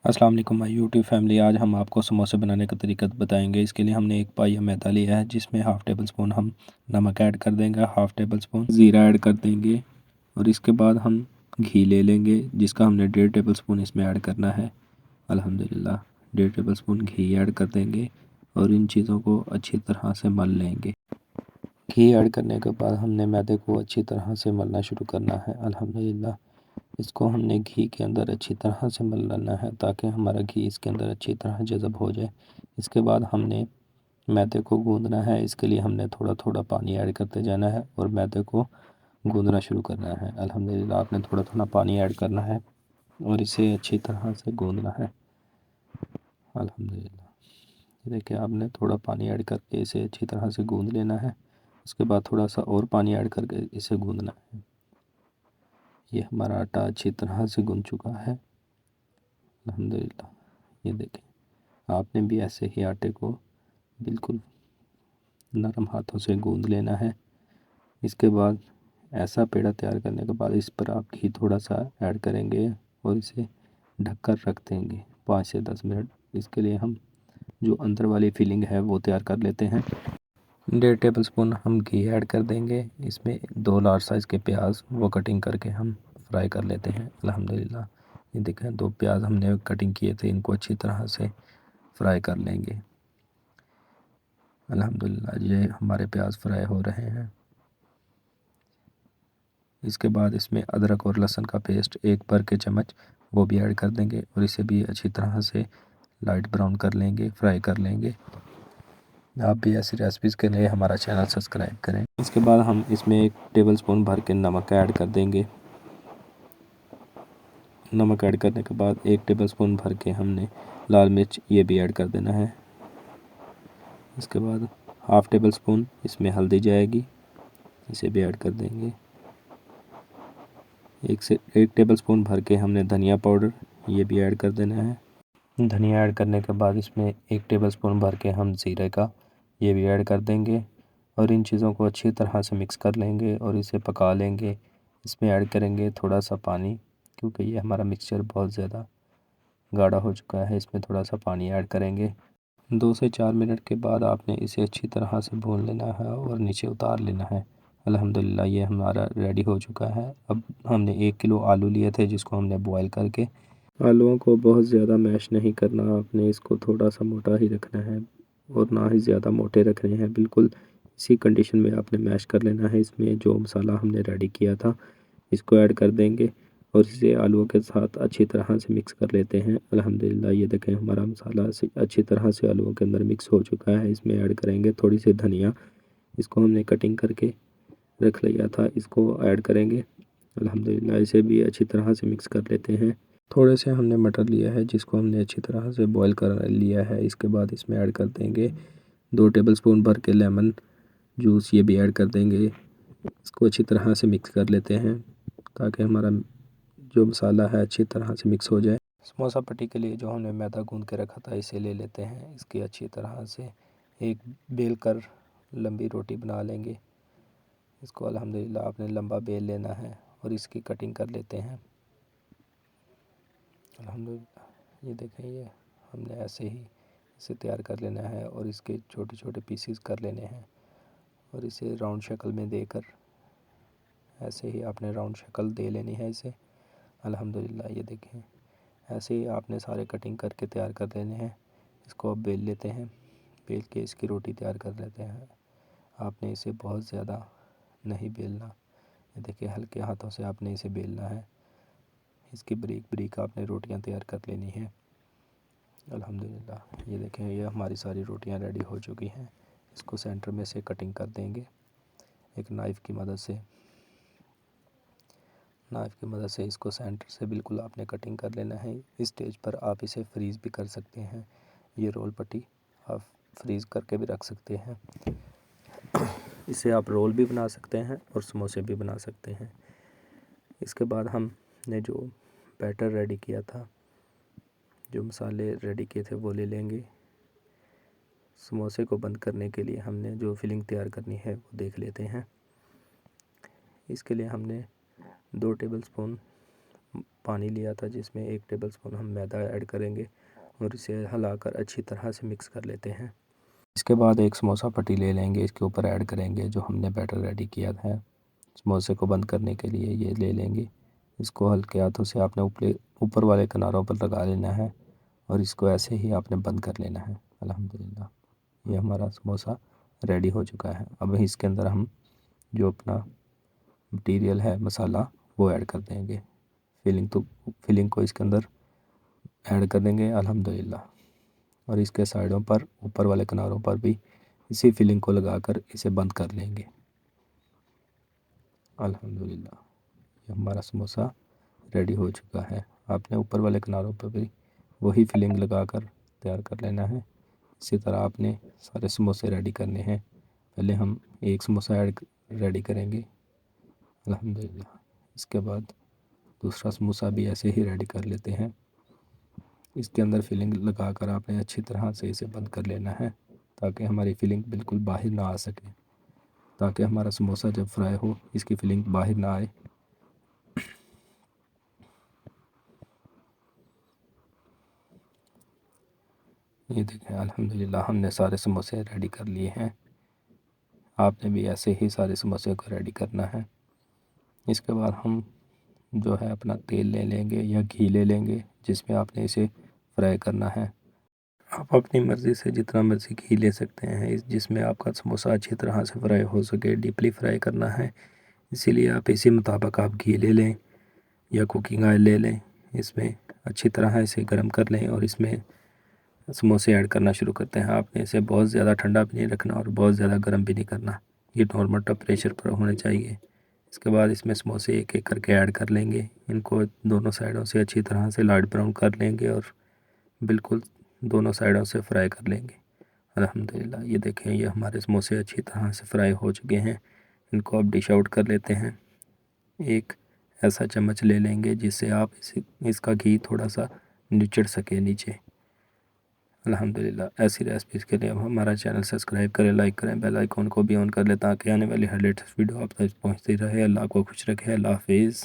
अस्सलाम वालेकुम my YouTube family. आज हम आपको समोसे बनाने का तरीका बताएंगे। इसके लिए हमने एक पाइया मैदा लिया है जिसमें हाफ़ टेबल स्पून हम नमक ऐड कर देंगे, हाफ़ टेबल स्पून ज़ीरा ऐड कर देंगे और इसके बाद हम घी ले लेंगे जिसका हमने 1.5 टेबल स्पून इसमें ऐड करना है। अल्हम्दुलिल्लाह 1.5 टेबल स्पून घी ऐड कर देंगे और इन चीज़ों को अच्छी तरह से मल लेंगे। घी ऐड करने के बाद हमने मैदे को अच्छी तरह से मलना शुरू करना है। अल्हम्दुलिल्लाह इसको हमने घी के अंदर अच्छी तरह से मल लेना है ताकि हमारा घी इसके अंदर अच्छी तरह जज़ब हो जाए। इसके बाद हमने मैदे को गूंदना है। इसके लिए हमने थोड़ा थोड़ा पानी ऐड करते जाना है और मैदे को गूंदना शुरू करना है। अल्हम्दुलिल्लाह आपने थोड़ा थोड़ा पानी ऐड करना है और इसे अच्छी तरह से गूंदना है। अल्हम्दुलिल्लाह देखिए आपने थोड़ा पानी ऐड करके इसे अच्छी तरह से गूंद लेना है। उसके बाद थोड़ा सा और पानी ऐड करके इसे गूंदना है। ये हमारा आटा अच्छी तरह से गूंद चुका है। अल्हम्दुलिल्लाह ये देखें आपने भी ऐसे ही आटे को बिल्कुल नरम हाथों से गूंद लेना है। इसके बाद ऐसा पेड़ा तैयार करने के बाद इस पर आप घी थोड़ा सा ऐड करेंगे और इसे ढककर रख देंगे 5 से 10 मिनट। इसके लिए हम जो अंदर वाली फिलिंग है वो तैयार कर लेते हैं। 1.5 टेबल स्पून हम घी ऐड कर देंगे। इसमें 2 लार्ज साइज़ के प्याज वो कटिंग करके हम फ्राई कर लेते हैं। अल्हम्दुलिल्लाह ये देखें 2 प्याज हमने कटिंग किए थे, इनको अच्छी तरह से फ्राई कर लेंगे। अल्हम्दुलिल्लाह ये हमारे प्याज फ्राई हो रहे हैं। इसके बाद इसमें अदरक और लहसुन का पेस्ट 1 भर के चम्मच वो भी ऐड कर देंगे और इसे भी अच्छी तरह से लाइट ब्राउन कर लेंगे, फ्राई कर लेंगे। आप भी ऐसी रेसिपीज़ के लिए हमारा चैनल सब्सक्राइब करें। इसके बाद हम इसमें 1 टेबल स्पून भर के नमक ऐड कर देंगे। नमक ऐड करने के बाद 1 टेबल स्पून भर के हमने लाल मिर्च ये भी ऐड कर देना है। इसके बाद हाफ़ टेबल स्पून इसमें हल्दी जाएगी, इसे भी ऐड कर देंगे। 1 टेबल स्पून भर के हमने धनिया पाउडर ये भी ऐड कर देना है। धनिया ऐड करने के बाद इसमें 1 टेबल स्पून भर के हम ज़ीरे का ये भी ऐड कर देंगे और इन चीज़ों को अच्छी तरह से मिक्स कर लेंगे और इसे पका लेंगे। इसमें ऐड करेंगे थोड़ा सा पानी क्योंकि ये हमारा मिक्सचर बहुत ज़्यादा गाढ़ा हो चुका है। इसमें थोड़ा सा पानी ऐड करेंगे। 2 से 4 मिनट के बाद आपने इसे अच्छी तरह से भून लेना है और नीचे उतार लेना है। अल्हम्दुलिल्लाह ये हमारा रेडी हो चुका है। अब हमने 1 किलो आलू लिए थे जिसको हमने बॉयल करके, आलूओं को बहुत ज़्यादा मैश नहीं करना, आपने इसको थोड़ा सा मोटा ही रखना है और ना ही ज़्यादा मोटे रखने हैं। बिल्कुल इसी कंडीशन में आपने मैश कर लेना है। इसमें जो मसाला हमने रेडी किया था इसको ऐड कर देंगे और इसे आलूओं के साथ अच्छी तरह से मिक्स कर लेते हैं। अल्हम्दुलिल्लाह ये देखें हमारा मसाला से अच्छी तरह से आलूओं के अंदर मिक्स हो चुका है। इसमें ऐड करेंगे थोड़ी सी धनिया, इसको हमने कटिंग करके रख लिया था, इसको ऐड करेंगे। अल्हम्दुलिल्लाह इसे भी अच्छी तरह से मिक्स कर लेते हैं। थोड़े से हमने मटर लिया है जिसको हमने अच्छी तरह से बॉईल कर लिया है। इसके बाद इसमें ऐड कर देंगे 2 टेबल स्पून भर के लेमन जूस ये भी ऐड कर देंगे। इसको अच्छी तरह से मिक्स कर लेते हैं ताकि हमारा जो मसाला है अच्छी तरह से मिक्स हो जाए। समोसा पट्टी के लिए जो हमने मैदा गूंद के रखा था इसे ले लेते हैं। इसकी अच्छी तरह से एक बेल कर लंबी रोटी बना लेंगे। इसको अल्हम्दुलिल्लाह आपने लंबा बेल लेना है और इसकी कटिंग कर लेते हैं। अल्हम्दुलिल्लाह ये देखें ये हमने ऐसे ही इसे तैयार कर लेना है और इसके छोटे छोटे पीसीस कर लेने हैं और इसे राउंड शक्ल में देकर ऐसे ही आपने राउंड शक्ल दे लेनी है इसे। अल्हम्दुलिल्लाह ये देखें ऐसे ही आपने सारे कटिंग करके तैयार कर लेने हैं। इसको अब बेल लेते हैं, बेल के इसकी रोटी तैयार कर लेते हैं। आपने इसे बहुत ज़्यादा नहीं बेलना, ये देखिए हल्के हाथों से आपने इसे बेलना है। इसकी बारीक बारीक आपने रोटियां तैयार कर लेनी है। अल्हम्दुलिल्लाह ये देखें ये हमारी सारी रोटियां रेडी हो चुकी हैं। इसको सेंटर में से कटिंग कर देंगे एक नाइफ़ की मदद से। नाइफ़ की मदद से इसको सेंटर से बिल्कुल आपने कटिंग कर लेना है। इस स्टेज पर आप इसे फ्रीज़ भी कर सकते हैं। ये रोल पट्टी आप फ्रीज़ करके भी रख सकते हैं। इसे आप रोल भी बना सकते हैं और समोसे भी बना सकते हैं। इसके बाद हमने जो बैटर रेडी किया था, जो मसाले रेडी किए थे वो ले लेंगे। समोसे को बंद करने के लिए हमने जो फिलिंग तैयार करनी है वो देख लेते हैं। इसके लिए हमने 2 टेबल स्पून पानी लिया था जिसमें 1 टेबलस्पून हम मैदा ऐड करेंगे और इसे हिलाकर अच्छी तरह से मिक्स कर लेते हैं। इसके बाद एक समोसा पट्टी ले लेंगे, इसके ऊपर ऐड करेंगे जो हमने बैटर रेडी किया है समोसे को बंद करने के लिए, ये ले लेंगे। इसको हल्के हाथों से आपने ऊपर वाले किनारों पर लगा लेना है और इसको ऐसे ही आपने बंद कर लेना है। अल्हम्दुलिल्लाह ये हमारा समोसा रेडी हो चुका है। अब इसके अंदर हम जो अपना मटीरियल है मसाला वो ऐड कर देंगे। फिलिंग को इसके अंदर ऐड कर देंगे अल्हम्दुलिल्लाह। और इसके साइडों पर ऊपर वाले किनारों पर भी इसी फिलिंग को लगाकर इसे बंद कर लेंगे अल्हम्दुलिल्लाह। ये हमारा समोसा रेडी हो चुका है। आपने ऊपर वाले किनारों पर भी वही फिलिंग लगाकर तैयार कर लेना है। इसी तरह आपने सारे समोसे रेडी करने हैं। पहले हम एक समोसा रेडी करेंगे अल्हम्दुलिल्लाह। इसके बाद दूसरा समोसा भी ऐसे ही रेडी कर लेते हैं। इसके अंदर फिलिंग लगाकर आपने अच्छी तरह से इसे बंद कर लेना है ताकि हमारी फिलिंग बिल्कुल बाहर ना आ सके, ताकि हमारा समोसा जब फ्राई हो इसकी फिलिंग बाहर ना आए। ये देखें अल्हम्दुलिल्लाह हमने सारे समोसे रेडी कर लिए हैं। आपने भी ऐसे ही सारे समोसे को रेडी करना है। इसके बाद हम जो है अपना तेल ले लेंगे या घी ले लेंगे जिसमें आपने इसे फ्राई करना है। आप अपनी मर्ज़ी से जितना मर्ज़ी घी ले सकते हैं, जिसमें आपका समोसा अच्छी तरह से फ्राई हो सके। डीपली फ्राई करना है इसीलिए आप इसी मुताबिक आप घी ले लें या कुकिंग ऑयल ले लें। इसमें अच्छी तरह इसे गर्म कर लें और इसमें समोसे ऐड करना शुरू करते हैं। आपने इसे बहुत ज़्यादा ठंडा भी नहीं रखना और बहुत ज़्यादा गर्म भी नहीं करना, ये नॉर्मल टेम्परेचर पर होने चाहिए। इसके बाद इसमें समोसे एक एक करके ऐड कर लेंगे। इनको दोनों साइडों से अच्छी तरह से लाइट ब्राउन कर लेंगे और बिल्कुल दोनों साइडों से फ्राई कर लेंगे अल्हम्दुलिल्लाह। ये देखें ये हमारे समोसे अच्छी तरह से फ्राई हो चुके हैं। इनको अब डिश आउट कर लेते हैं। एक ऐसा चम्मच ले लेंगे जिससे आप इसका घी थोड़ा सा निचड़ सके नीचे अल्हम्दुलिल्लाह। ऐसी रेसिपीज़ के लिए अब हमारा चैनल सब्सक्राइब करें, लाइक करें, बेल आइकॉन को भी ऑन कर लें ताकि आने वाली हर लेटेस्ट वीडियो आप तक पहुँचती रहे। अल्लाह को खुश रखे। अल्लाह हाफिज़।